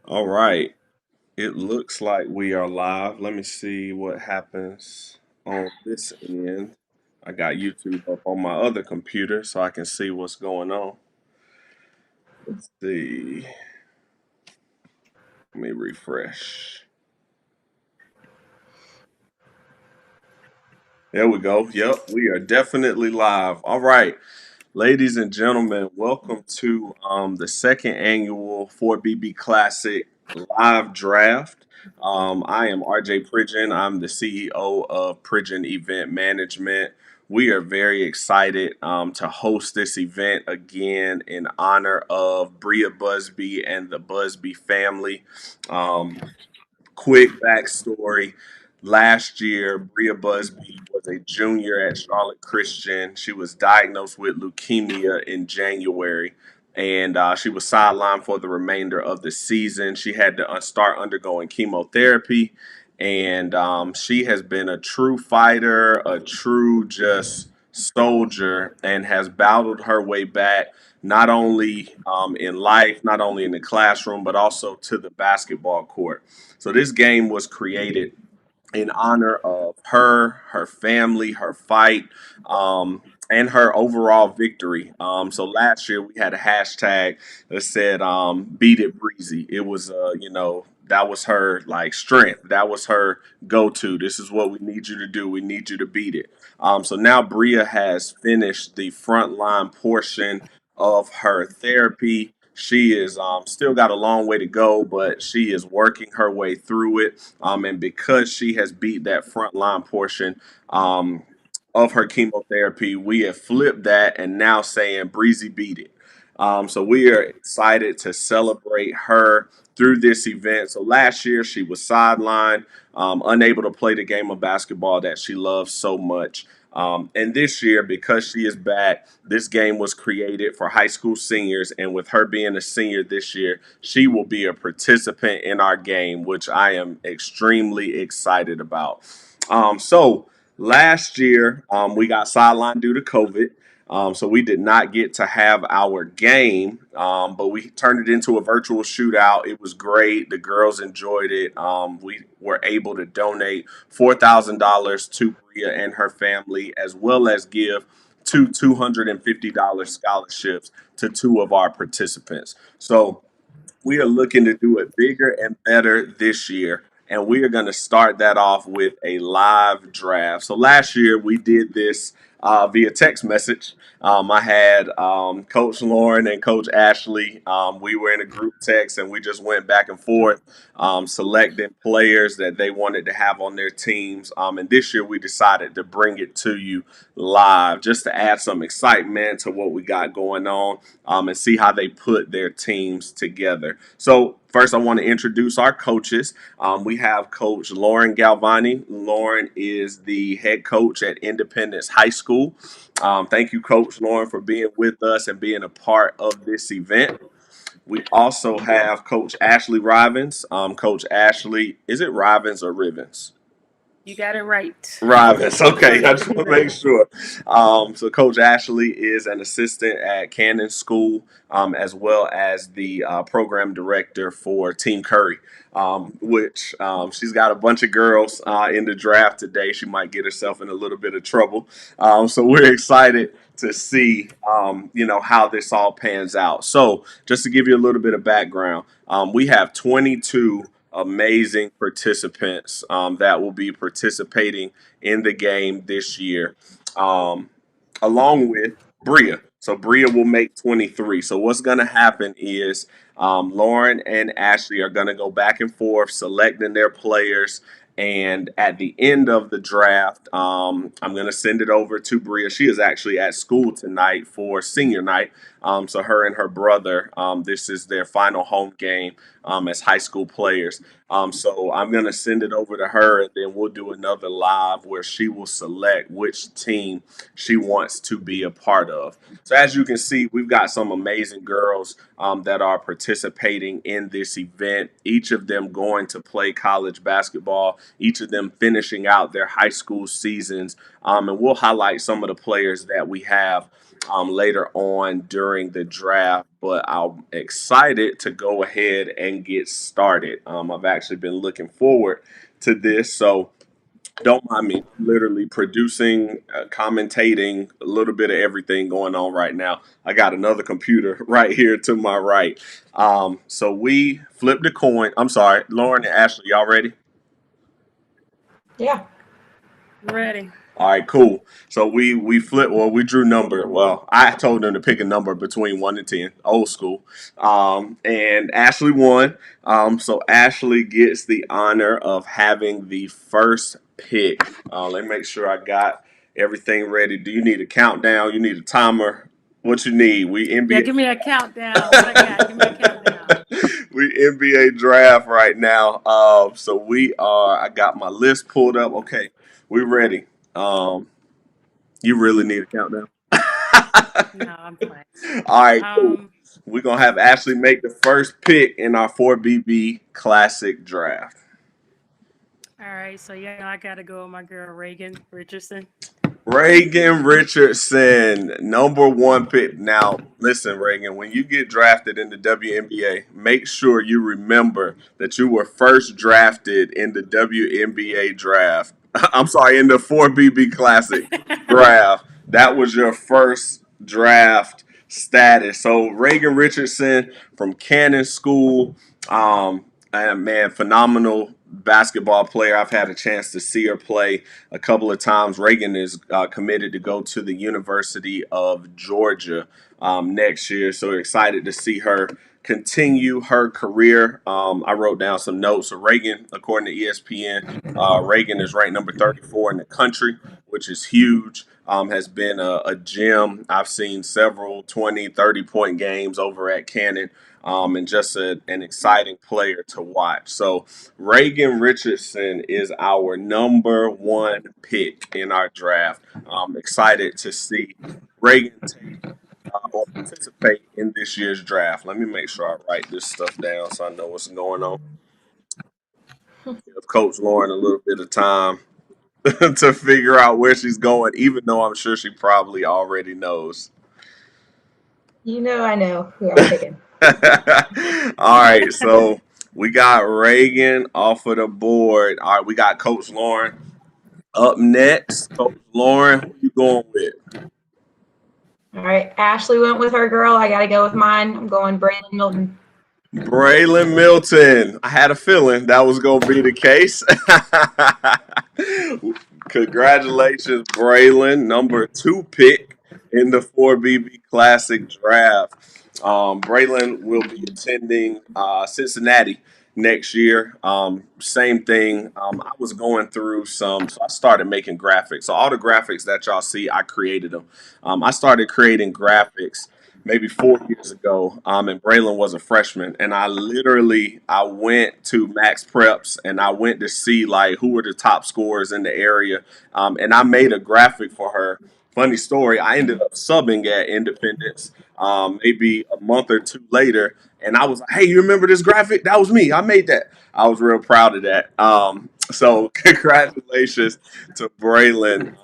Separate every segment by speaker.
Speaker 1: All right. It looks like we are live. Let me see what happens on this end. I got YouTube up on my other computer so I can see what's going on. Let's see. Let me refresh. There we go. Yep, we are definitely live. All right. Ladies and gentlemen, welcome to the second annual 4BB Classic live draft. I am RJ Pridgeon. I'm the CEO of Pridgeon Event Management. We are very excited to host this event again in honor of Bria Busby and the Busby family. Um, Quick backstory. Last year, Bria Busby was a junior at Charlotte Christian. She was diagnosed with leukemia in January, and she was sidelined for the remainder of the season. She had to start undergoing chemotherapy, and she has been a true fighter, a true just soldier, and has battled her way back not only in life, not only in the classroom, but also to the basketball court. So this game was created in honor of her, her family, her fight, and her overall victory. So last year we had a hashtag that said "Beat It Breezy." It was, that was her like strength. That was her go-to. This is what we need you to do. We need you to beat it. So now Bria has finished the front line portion of her therapy. She is still got a long way to go, but she is working her way through it. And because she has beat that front line portion um, of her chemotherapy, we have flipped that and now saying Breezy beat it. So we are excited to celebrate her through this event. So last year she was sidelined, unable to play the game of basketball that she loves so much. And this year, because she is back, this game was created for high school seniors. And with her being a senior this year, she will be a participant in our game, which I am extremely excited about. So last year, we got sidelined due to COVID. So we did not get to have our game, but we turned it into a virtual shootout. It was great. The girls enjoyed it. We were able to donate $4,000 to Bria and her family, as well as give two $250 scholarships to two of our participants. So we are looking to do it bigger and better this year. And we are going to start that off with a live draft. So last year we did this via text message. I had Coach Lauren and Coach Ashley. We were in a group text and we just went back and forth, selecting players that they wanted to have on their teams. And this year we decided to bring it to you live just to add some excitement to what we got going on, and see how they put their teams together. So, first, I want to introduce our coaches. We have Coach Lauren Galvani. Lauren is the head coach at Independence High School. Thank you, Coach Lauren, for being with us and being a part of this event. We also have Coach Ashley Rivens. Coach Ashley, is it Rivens or Rivens?
Speaker 2: You got it right.
Speaker 1: Rivals. Okay, I just want to make
Speaker 2: Right.
Speaker 1: sure. So Coach Ashley is an assistant at Cannon School, as well as the program director for Team Curry, which she's got a bunch of girls in the draft today. She might get herself in a little bit of trouble. So we're excited to see, how this all pans out. So just to give you a little bit of background, we have 22 amazing participants that will be participating in the game this year, um, along with Bria. So Bria will make 23. So what's going to happen is Lauren and Ashley are going to go back and forth selecting their players. And at the end of the draft, I'm going to send it over to Bria. She is actually at school tonight for senior night. So her and her brother, this is their final home game as high school players. So I'm going to send it over to her, and then we'll do another live where she will select which team she wants to be a part of. So as you can see, we've got some amazing girls that are participating in this event, each of them going to play college basketball, each of them finishing out their high school seasons. And we'll highlight some of the players that we have later on during the draft. But I'm excited to go ahead and get started. I've actually been looking forward to this. So don't mind me. I'm literally producing, commentating, a little bit of everything going on right now. I got another computer right here to my right. So we flipped a coin. I'm sorry, Lauren and Ashley, y'all ready?
Speaker 3: Yeah.
Speaker 2: Ready.
Speaker 1: All right, cool. So we flipped. Well, we drew number. Well, I told them to pick a number between 1 and 10, old school. And Ashley won. So Ashley gets the honor of having the first pick. Let me make sure I got everything ready. Do you need a countdown? You need a timer? What you need? We
Speaker 2: Yeah,
Speaker 1: NBA.
Speaker 2: give me a countdown. What I got? Give me a countdown.
Speaker 1: We NBA draft right now. So we are. I got my list pulled up. Okay, we ready. Um, you really need a countdown.
Speaker 2: No, I'm playing.
Speaker 1: All right, cool.
Speaker 2: Um,
Speaker 1: We're gonna have Ashley make the first pick in our 4BB Classic draft.
Speaker 2: all right, so yeah, I gotta go with my girl Reagan Richardson.
Speaker 1: Reagan Richardson, number one pick. Now, listen, Reagan, when you get drafted in the WNBA, make sure you remember that you were first drafted in the WNBA draft. I'm sorry, in the 4BB Classic draft. That was your first draft status. So, Reagan Richardson from Cannon School, and man, phenomenal basketball player. I've had a chance to see her play a couple of times. Reagan is committed to go to the University of Georgia next year, so excited to see her continue her career. I wrote down some notes. So Reagan, according to ESPN, Reagan is ranked number 34 in the country, which is huge. Has been a gem. I've seen several 20, 30-point games over at Cannon, and just an exciting player to watch. So Reagan Richardson is our number one pick in our draft. I'm excited to see Reagan take or participate in this year's draft. Let me make sure I write this stuff down so I know what's going on. Give Coach Lauren a little bit of time to figure out where she's going, even though I'm sure she probably already knows.
Speaker 3: I know who I'm picking.
Speaker 1: All right, so we got Reagan off of the board. All right, we got Coach Lauren up next. Coach Lauren, who you going with?
Speaker 3: All right. Ashley went with her girl. I got to go with mine. I'm going Braylon Milton.
Speaker 1: Braylon Milton. I had a feeling that was going to be the case. Congratulations, Braylon, number 2 pick in the 4BB Classic draft. Braylon will be attending Cincinnati next year. Same thing. I was going through so I started making graphics. So all the graphics that y'all see, I created them. I started creating graphics maybe 4 years ago, and Braylon was a freshman, and I went to Max Preps and I went to see like who were the top scorers in the area, and I made a graphic for her. Funny story, I ended up subbing at Independence maybe a month or two later, and I was like, "Hey, you remember this graphic? That was me. I made that." I was real proud of that. So congratulations to Braylon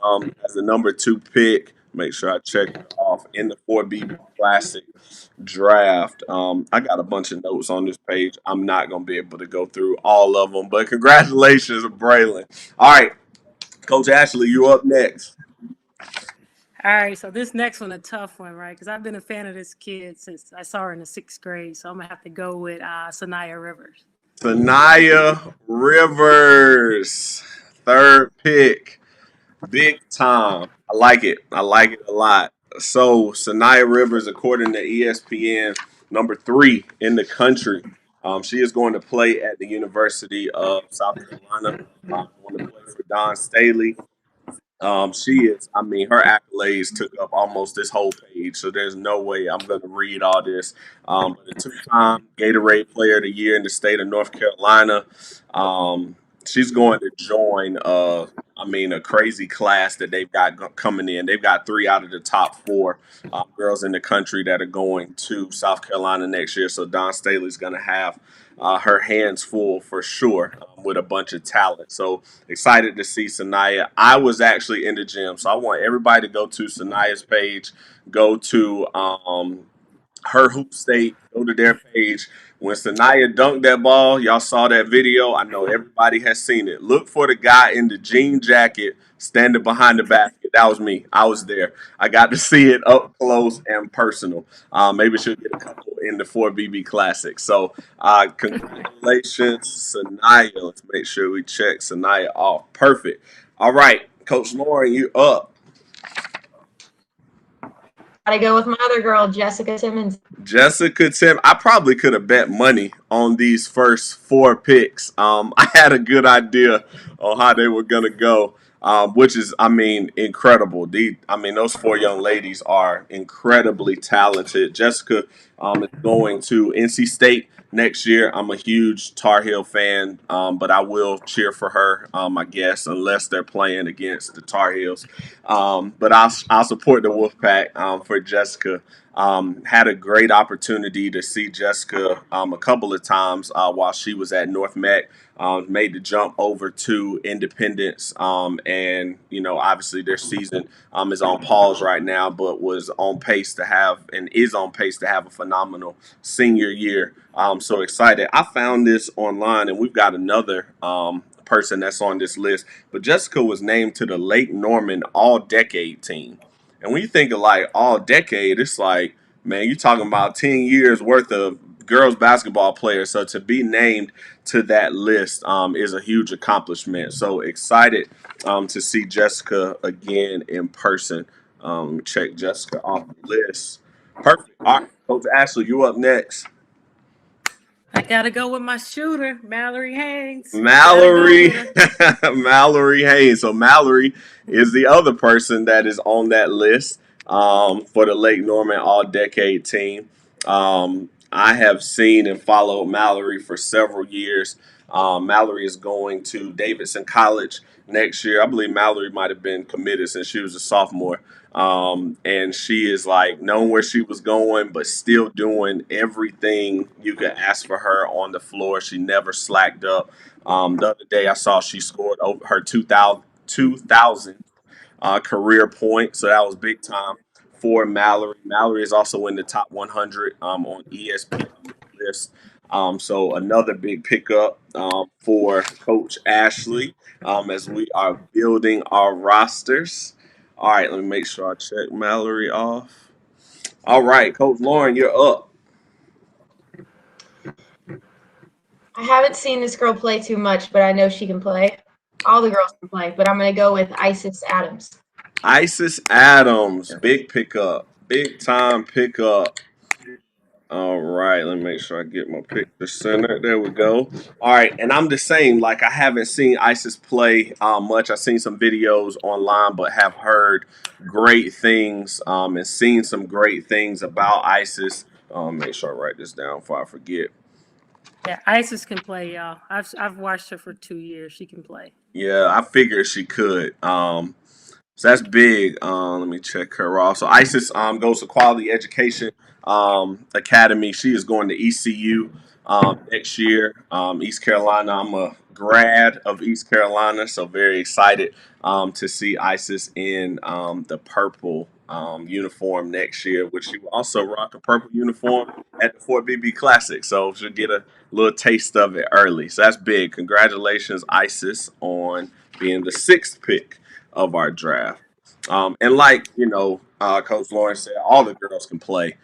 Speaker 1: as the number 2 pick. Make sure I check it off in the 4B Classic draft. I got a bunch of notes on this page. I'm not going to be able to go through all of them, but congratulations, Braylon. All right, Coach Ashley, you up next.
Speaker 2: All right, so this next one a tough one, right? Because I've been a fan of this kid since I saw her in the 6th grade, so I'm gonna have to go with Sanaya Rivers.
Speaker 1: Sanaya Rivers, 3rd pick. Big time. I like it. I like it a lot. So Sanaya Rivers, according to ESPN, number 3 in the country. She is going to play at the University of South Carolina. Going to play for Don Staley. She is, I mean, her accolades took up almost this whole page, so there's no way I'm going to read all this. But a 2-time Gatorade Player of the Year in the state of North Carolina. she's going to join I mean, a crazy class that they've got coming in. They've got 3 out of the top 4 girls in the country that are going to South Carolina next year. So Don Staley's going to have her hands full for sure with a bunch of talent. So excited to see Sanaya. I was actually in the gym, so I want everybody to go to Sanaya's page, go to her hoop state, go to their page. When Sanaya dunked that ball, y'all saw that video. I know everybody has seen it. Look for the guy in the jean jacket standing behind the basket. That was me. I was there. I got to see it up close and personal. Maybe she'll get a couple in the 4BB Classic. So congratulations, Sanaya. Let's make sure we check Sanaya off. Perfect. All right, Coach Lauren, you up.
Speaker 3: Gotta go with my other girl, Jessica Timmons.
Speaker 1: Jessica Tim, I probably could have bet money on these first 4 picks. I had a good idea on how they were gonna go, which is, I mean, incredible. Those 4 young ladies are incredibly talented. Jessica is going to NC State next year. I'm a huge Tar Heel fan, but I will cheer for her, I guess, unless they're playing against the Tar Heels. But I'll support the Wolfpack for Jessica. Had a great opportunity to see Jessica a couple of times while she was at North Met. Made the jump over to Independence, and obviously their season is on pause right now, but was on pace to have and is on pace to have a phenomenal senior year. So excited! I found this online, and we've got another person that's on this list. But Jessica was named to the Lake Norman All-Decade team. And when you think of like all decade, it's like, man, you're talking about 10 years worth of girls basketball players. So to be named to that list is a huge accomplishment. So excited to see Jessica again in person. Check Jessica off the list. Perfect. All right, Coach Ashley, you up next.
Speaker 2: I gotta go with my shooter, Mallory Haynes.
Speaker 1: Mallory, Mallory Haynes. So Mallory is the other person that is on that list for the Lake Norman All Decade team. I have seen and followed Mallory for several years. Mallory is going to Davidson College next year. I believe Mallory might have been committed since she was a sophomore. And she is like knowing where she was going, but still doing everything you could ask for her on the floor. She never slacked up. The other day I saw she scored over her 2,000 career point, so that was big time for Mallory. Mallory is also in the top 100 on ESPN list. So another big pickup for Coach Ashley as we are building our rosters. All right, let me make sure I check Mallory off. All right, Coach Lauren, you're up.
Speaker 3: I haven't seen this girl play too much, but I know she can play. All the girls can play, but I'm gonna go with Isis Adams.
Speaker 1: Isis Adams, big pickup, big time pickup. All right, let me make sure I get my picture centered. There we go. All right, and I'm the same. Like I haven't seen Isis play much. I've seen some videos online, but have heard great things and seen some great things about Isis. Make sure I write this down before I forget.
Speaker 2: Yeah, Isis can play, y'all. I've watched her for 2 years. She can play.
Speaker 1: Yeah, I figured she could. So that's big. Let me check her off. So Isis goes to Quality Education Academy. She is going to ECU next year. East Carolina. I'm a grad of East Carolina, so very excited to see Isis in the purple uniform next year, which she will also rock a purple uniform at the 4BB Classic. So she'll get a little taste of it early. So that's big. Congratulations, Isis, on being the 6th pick of our draft. And like, Coach Lawrence said, all the girls can play.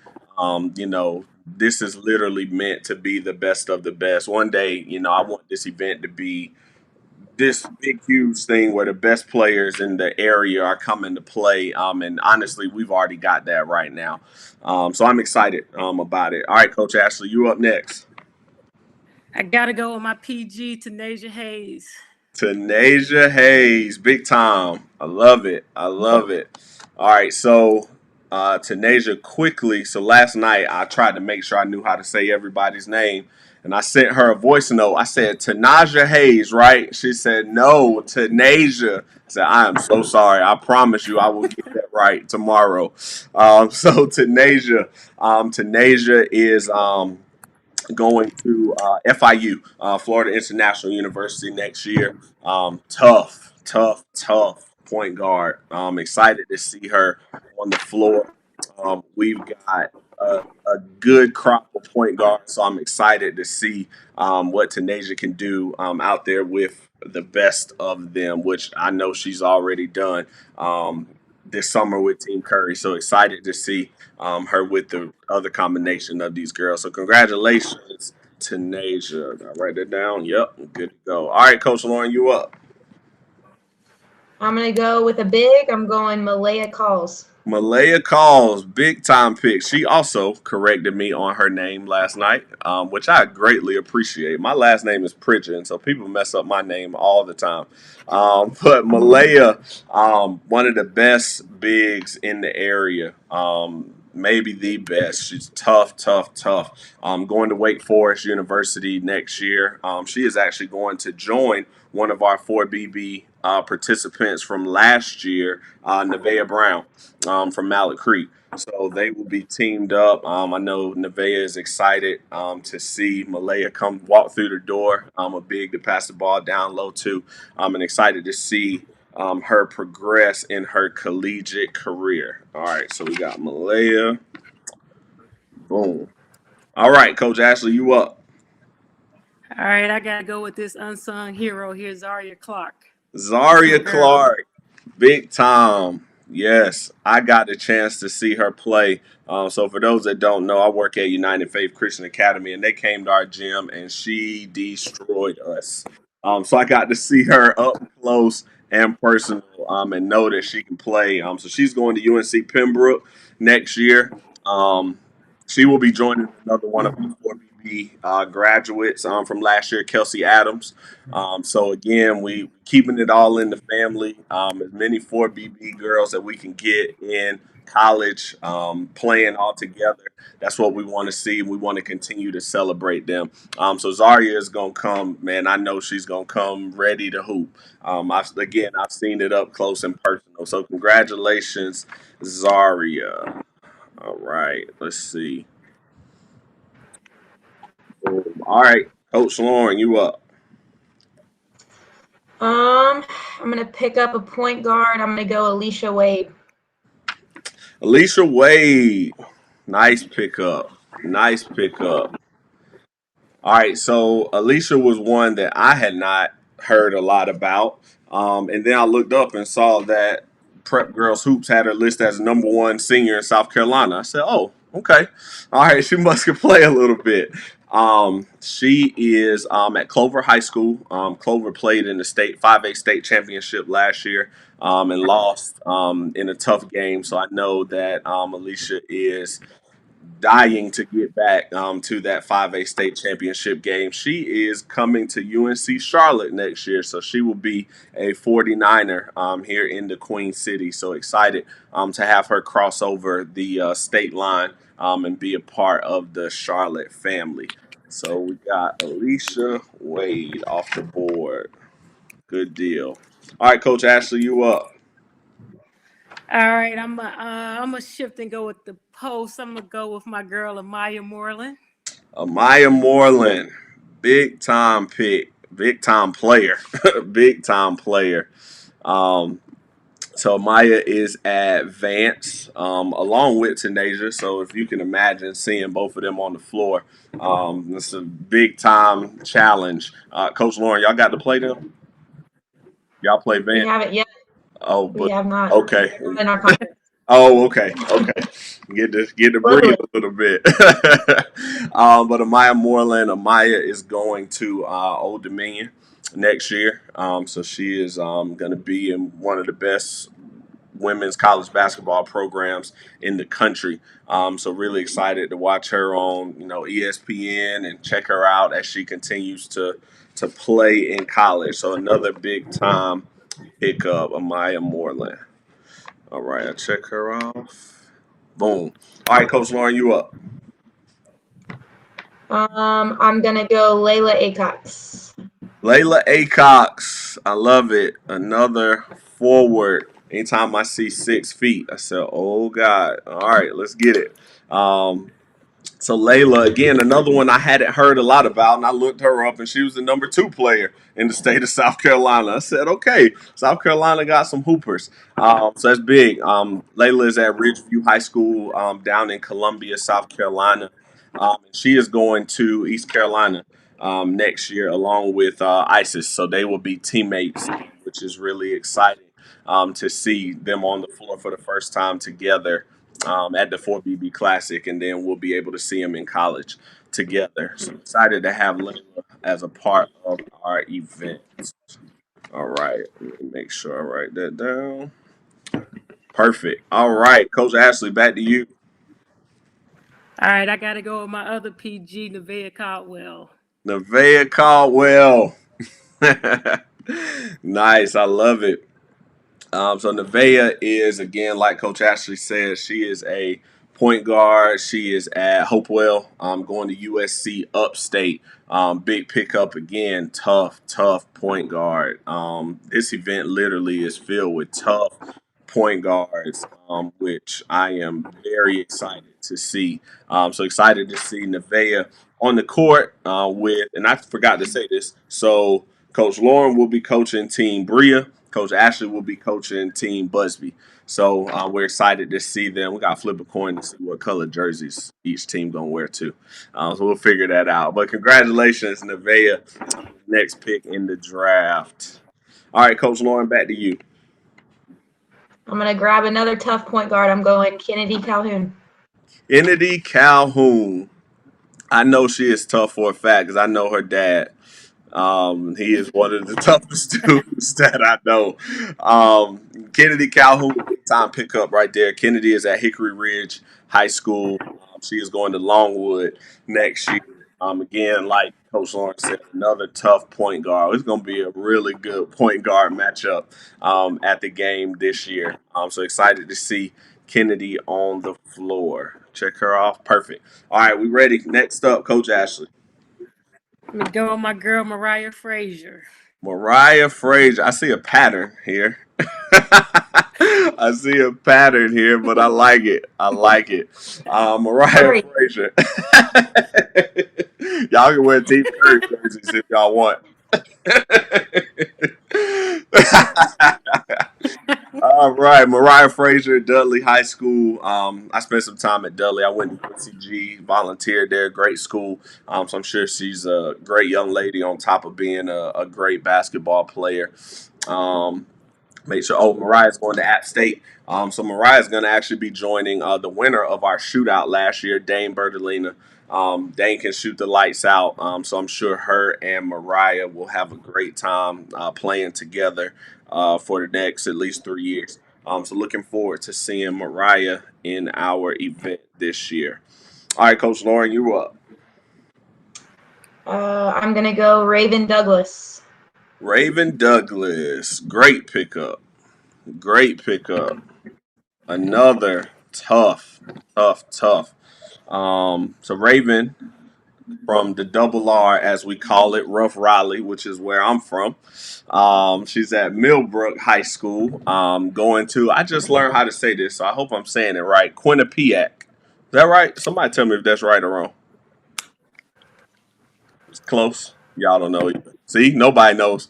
Speaker 1: This is literally meant to be the best of the best. One day, I want this event to be this big, huge thing where the best players in the area are coming to play. And honestly, we've already got that right now. So I'm excited about it. All right, Coach Ashley, you up next.
Speaker 2: I gotta go with my PG, Tanasia Hayes.
Speaker 1: Tanasia Hayes, big time. I love it. I love it. All right, so Tanasia quickly. So last night I tried to make sure I knew how to say everybody's name, and I sent her a voice note. I said Tanaja Hayes, right? She said no, Tanasia. I said I am so sorry. I promise you I will get that right tomorrow. So Tanasia is going to FIU, Florida International University next year. Tough point guard. Excited to see her on the floor. We've got a good crop of point guards, so I'm excited to see what Tanasia can do out there with the best of them, which I know she's already done this summer with Team Curry. So excited to see her with the other combination of these girls. So congratulations, Tanasia. Did I write that down? Yep, good to go. All right, Coach Lauren, you up.
Speaker 3: I'm going to go with a big. I'm going Malaya Calls.
Speaker 1: Malaya Calls, big time pick. She also corrected me on her name last night, which I greatly appreciate. My last name is Pritchard, and so people mess up my name all the time. But Malaya, one of the best bigs in the area, maybe the best. She's tough. Going to Wake Forest University next year. She is actually going to join one of our 4BB participants from last year, Nevaeh Brown from Mallet Creek. So they will be teamed up. I know Nevaeh is excited to see Malaya come walk through the door. A big to pass the ball down low too. And excited to see her progress in her collegiate career. All right, so we got Malaya. Boom. All right, Coach Ashley, you up.
Speaker 2: All right, I gotta go with this unsung hero here, Zaria Clark.
Speaker 1: Zaria
Speaker 2: Girl.
Speaker 1: Clark, big time. Yes, I got the chance to see her play. So for those that don't know, I work at United Faith Christian Academy, and they came to our gym, and she destroyed us. So I got to see her up close and personal, and know that she can play. So she's going to UNC Pembroke next year. She will be joining another one of the 4BB graduates from last year, Kelsey Adams. So again, we keeping it all in the family. As many 4BB girls that we can get in college playing all together. That's what we want to see. We want to continue to celebrate them. So Zaria is gonna come, man. I know she's gonna come ready to hoop. I've seen it up close and personal. So congratulations, Zaria. All right, let's see. Boom. All right, Coach Lauren, you up.
Speaker 3: I'm going to pick up a point guard. I'm going to go Alicia Wade.
Speaker 1: Alicia Wade, nice pickup. Nice pickup. All right, so Alicia was one that I had not heard a lot about, and then I looked up and saw that Prep Girls Hoops had her list as number one senior in South Carolina. I said, "Oh, okay, all right, she must can play a little bit." She is at Clover High School. Clover played in the state 5A state championship last year and lost in a tough game. So I know that Alicia is dying to get back to that 5A state championship game. She is coming to UNC Charlotte next year, so she will be a 49er here in the Queen City. So excited to have her cross over the state line and be a part of the Charlotte family. So we got Alicia Wade off the board. Good deal. All right, Coach Ashley, you up.
Speaker 2: All right, I'm gonna shift and go with the post. I'm gonna go with my girl Amaya Moreland.
Speaker 1: Amaya Moreland, big time pick, big time player, big time player. Um, so Amaya is at Vance along with Tanasia. So if you can imagine seeing both of them on the floor, it's a big time challenge. Coach Lauren, y'all got to play them? Y'all play
Speaker 3: We
Speaker 1: Vance?
Speaker 3: haven't yet.
Speaker 1: Oh,
Speaker 3: We
Speaker 1: but
Speaker 3: have not.
Speaker 1: okay.
Speaker 3: In our conference.
Speaker 1: Oh, okay. Get to breathe a little bit. But Amaya Moreland, Amaya is going to Old Dominion next year. So she is going to be in one of the best women's college basketball programs in the country. So really excited to watch her on ESPN and check her out as she continues to play in college. So another big time pickup, Amaya Moreland. All right, I check her off. Boom. All right, Coach Lauren, you up.
Speaker 3: I'm gonna go Layla Acox.
Speaker 1: Layla Acox. I love it. Another forward. Anytime I see 6 feet, I say, oh God. All right, let's get it. Um, So Layla, again, another one I hadn't heard a lot about, and I looked her up, and she was the number 2 player in the state of South Carolina. I said, okay, South Carolina got some hoopers, so that's big. Layla is at Ridgeview High School down in Columbia, South Carolina. And she is going to East Carolina next year, along with Isis. So they will be teammates, which is really exciting to see them on the floor for the first time together at the 4BB Classic, and then we'll be able to see them in college together. So excited to have Layla as a part of our event. All right, let me make sure I write that down. Perfect. All right, Coach Ashley, back to you.
Speaker 2: All right, I got to go with my other PG, Nevaeh Caldwell.
Speaker 1: Nevaeh Caldwell. Nice, I love it. So Nevaeh is, again, like Coach Ashley said, she is a point guard. She is at Hopewell, going to USC Upstate. Big pickup again. Tough point guard. This event literally is filled with tough point guards, which I am very excited to see. So excited to see Nevaeh on the court with, and I forgot to say this. So Coach Lauren will be coaching Team Bria. Coach Ashley will be coaching Team Busby. So we're excited to see them. We got to flip a coin to see what color jerseys each team gonna wear too. So we'll figure that out. But congratulations, Nevaeh, next pick in the draft. All right, Coach Lauren, back to you.
Speaker 3: I'm gonna grab another tough point guard. I'm going Kennedy Calhoun.
Speaker 1: Kennedy Calhoun. I know she is tough for a fact because I know her dad. He is one of the toughest dudes that I know. Kennedy Calhoun, big time pickup right there. Kennedy is at Hickory Ridge High School. She is going to Longwood next year. Again, like Coach Lawrence said, another tough point guard. It's going to be a really good point guard matchup at the game this year. So excited to see Kennedy on the floor. Check her off. Perfect. All right, we ready. Next up, Coach Ashley.
Speaker 2: I'm going to go with my girl, Mariah Frazier.
Speaker 1: Mariah Frazier. I see a pattern here. I see a pattern here, but I like it. I like it. Mariah
Speaker 3: Hurry.
Speaker 1: Frazier. Y'all can wear Team Curry jerseys if y'all want. All right, Mariah Frazier, Dudley High School. I spent some time at Dudley. I went to UNCG, volunteered there. Great school. So I'm sure she's a great young lady on top of being a great basketball player. Make sure. Oh, Mariah's going to App State. So Mariah's going to actually be joining the winner of our shootout last year, Dane Bertolina. Dane can shoot the lights out. So I'm sure her and Mariah will have a great time playing together for the next at least 3 years. So looking forward to seeing Mariah in our event this year. All right, Coach Lauren, you're up.
Speaker 3: I'm gonna go Raven Douglas.
Speaker 1: Raven Douglas, great pickup. Great pickup. Another tough. So Raven from the Double R, as we call it, Rough Raleigh, which is where I'm from. She's at Millbrook High School. Going to, I just learned how to say this, so I hope I'm saying it right. Quinnipiac. Is that right? Somebody tell me if that's right or wrong. It's close. Y'all don't know either. See, nobody knows.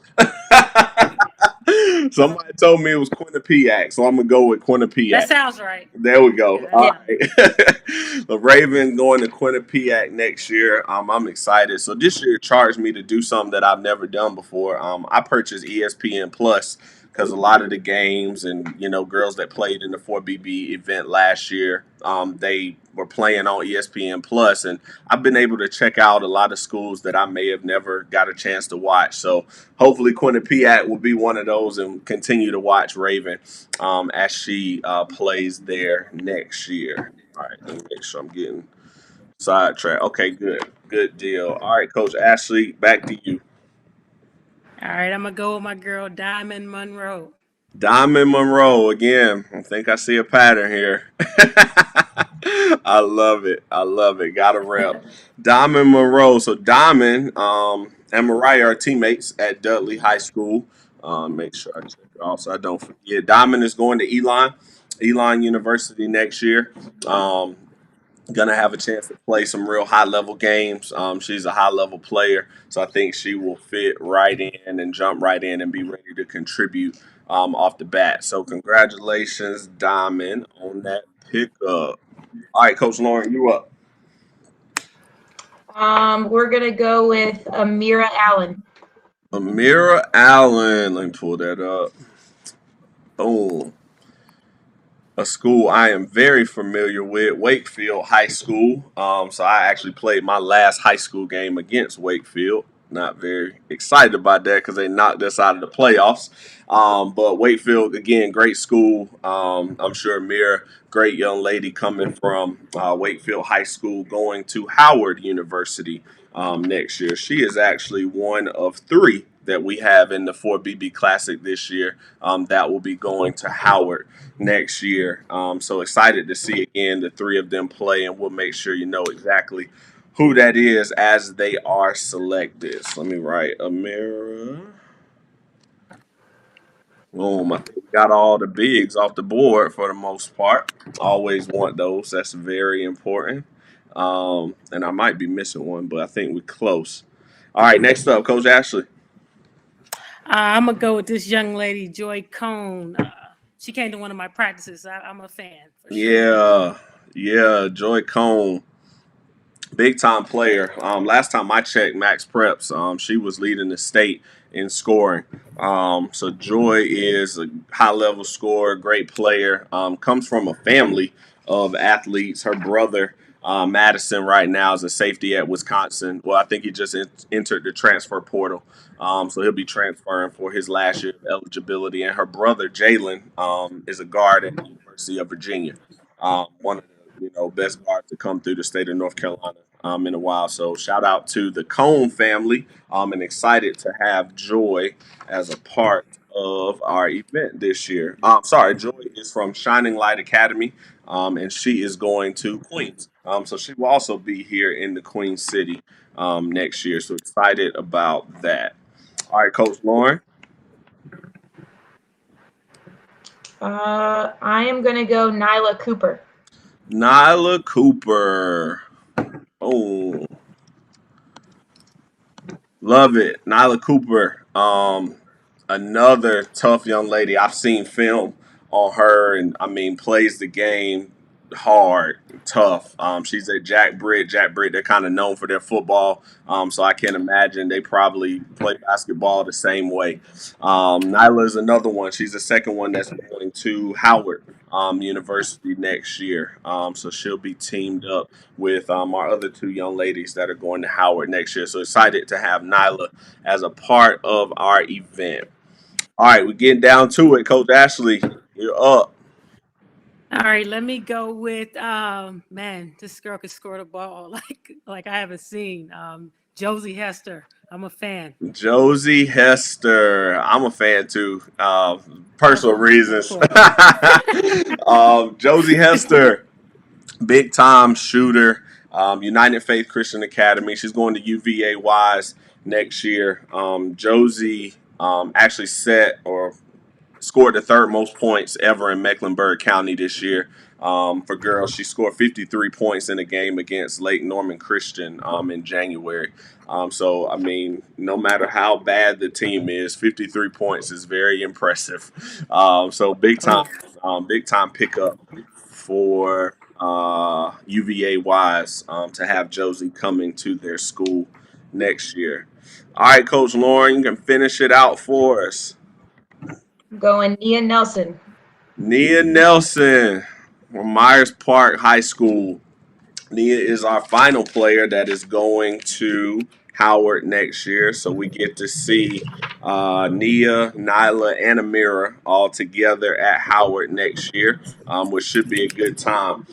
Speaker 1: Somebody told me it was Quinnipiac, so I'm gonna go with Quinnipiac.
Speaker 2: That sounds right.
Speaker 1: There we go.
Speaker 2: Yeah,
Speaker 1: All right. The Raven going to Quinnipiac next year. I'm excited. So this year charged me to do something that I've never done before. I purchased ESPN Plus because a lot of the games and girls that played in the 4BB event last year, they were playing on ESPN Plus, and I've been able to check out a lot of schools that I may have never got a chance to watch. So hopefully Quinnipiac will be one of those and continue to watch Raven as she plays there next year. All right, let me make sure I'm getting sidetracked. Okay, good deal. All right, Coach Ashley, back to you.
Speaker 2: All right, I'm going to go with my girl, Diamond Monroe.
Speaker 1: Diamond Monroe again. I think I see a pattern here. I love it. I love it. Got a rep. Diamond Monroe. So Diamond and Mariah are teammates at Dudley High School. Make sure I check it off so I don't forget. Diamond is going to Elon University next year. Gonna have a chance to play some real high level games. She's a high level player, so I think she will fit right in and jump right in and be ready to contribute off the bat. So congratulations, Diamond, on that pickup. All right, Coach Lauren, you up.
Speaker 3: We're gonna go with Amira Allen.
Speaker 1: Amira Allen. Let me pull that up. Boom. A school I am very familiar with, Wakefield High School. So I actually played my last high school game against Wakefield. Not very excited about that because they knocked us out of the playoffs. But Wakefield, again, great school. I'm sure Amir, great young lady coming from Wakefield High School, going to Howard University next year. She is actually one of three that we have in the 4BB Classic this year that will be going to Howard next year. So excited to see again the three of them play, and we'll make sure you know exactly who that is as they are selected. So let me write Amira. Boom. I think we got all the bigs off the board for the most part. Always want those. That's very important. And I might be missing one, but I think we're close. All right, next up, Coach Ashley.
Speaker 2: I'm gonna go with this young lady, Joy Cone. She came to one of my practices. I'm a fan for sure.
Speaker 1: Yeah, Joy Cone. Big time player. Last time I checked, Max Preps, she was leading the state in scoring. So Joy is a high level scorer, great player. Comes from a family of athletes. Her brother, Madison, right now is a safety at Wisconsin. Well, I think he just entered the transfer portal. So he'll be transferring for his last year of eligibility. And her brother, Jalen, is a guard at the University of Virginia. One of the best guards to come through the state of North Carolina in a while. So shout out to the Cone family. And excited to have Joy as a part of our event this year. Sorry, Joy is from Shining Light Academy, and she is going to Queens. So she will also be here in the Queen City next year. So excited about that. All right, Coach Lauren.
Speaker 3: I am gonna go Nyla Cooper.
Speaker 1: Nyla Cooper. Oh, love it. Nyla Cooper. Another tough young lady. I've seen film on her, and I mean, plays the game hard, tough. She's at Jack Britt. Jack Britt, they're kind of known for their football. So I can imagine they probably play basketball the same way. Nyla is another one. She's the second one that's going to Howard University next year. So she'll be teamed up with our other two young ladies that are going to Howard next year. So excited to have Nyla as a part of our event. All right, we're getting down to it. Coach Ashley, you're up.
Speaker 2: All right, let me go with man, this girl could score the ball like I haven't seen. Josie Hester. I'm a fan.
Speaker 1: Josie Hester. I'm a fan too. Personal
Speaker 2: Of
Speaker 1: reasons.
Speaker 2: course.
Speaker 1: Josie Hester, big time shooter. United Faith Christian Academy. She's going to UVA Wise next year. Josie actually set or scored the third most points ever in Mecklenburg County this year. For girls, she scored 53 points in a game against Lake Norman Christian in January. So, I mean, no matter how bad the team is, 53 points is very impressive. So, big time pickup for UVA Wise to have Josie coming to their school next year. All right, Coach Lauren, you can finish it out for us.
Speaker 3: I'm going Nia Nelson.
Speaker 1: Nia Nelson from Myers Park High School. Nia is our final player that is going to Howard next year. So we get to see Nia, Nyla, and Amira all together at Howard next year, which should be a good time.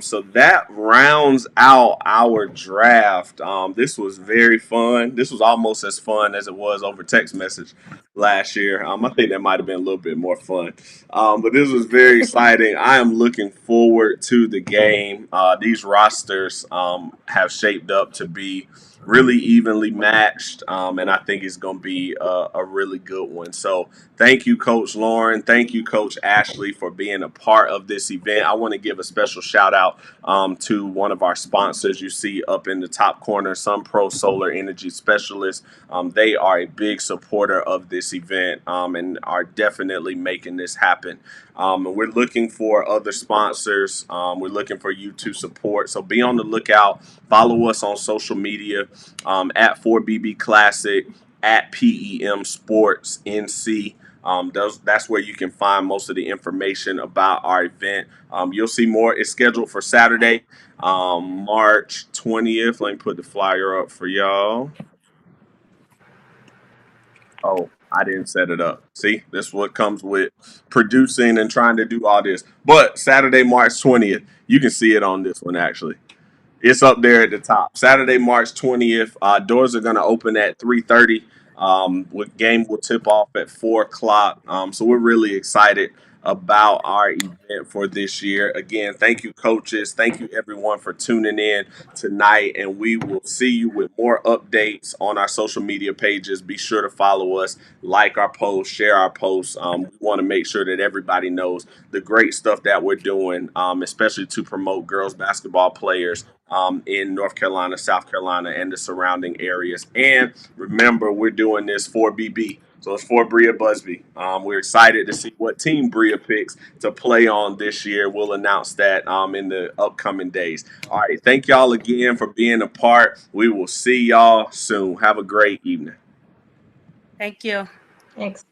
Speaker 1: So that rounds out our draft. This was very fun. This was almost as fun as it was over text message last year. I think that might have been a little bit more fun. But this was very exciting. I am looking forward to the game. These rosters have shaped up to be really evenly matched, and I think it's going to be a really good one. So thank you, Coach Lauren. Thank you, Coach Ashley, for being a part of this event. I want to give a special shout out to one of our sponsors you see up in the top corner, SunPro Solar Energy Specialists. They are a big supporter of this event and are definitely making this happen. And we're looking for other sponsors. We're looking for you to support. So be on the lookout. Follow us on social media at 4BB Classic, at PEM Sports NC. That's where you can find most of the information about our event. You'll see more. It's scheduled for Saturday, March 20th. Let me put the flyer up for y'all. Oh, I didn't set it up. See, this is what comes with producing and trying to do all this. But Saturday, March 20th, you can see it on this one actually. It's up there at the top. Saturday, March 20th. Doors are going to open at 3:30. Game will tip off at 4 o'clock. So we're really excited about our event for this year. Again, thank you, coaches. Thank you, everyone, for tuning in tonight. And we will see you with more updates on our social media pages. Be sure to follow us, like our posts, share our posts. We want to make sure that everybody knows the great stuff that we're doing, especially to promote girls basketball players in North Carolina, South Carolina, and the surrounding areas. And remember, we're doing this for BB. So it's for Bria Busby. We're excited to see what team Bria picks to play on this year. We'll announce that in the upcoming days. All right. Thank y'all again for being a part. We will see y'all soon. Have a great evening.
Speaker 2: Thank you.
Speaker 3: Thanks.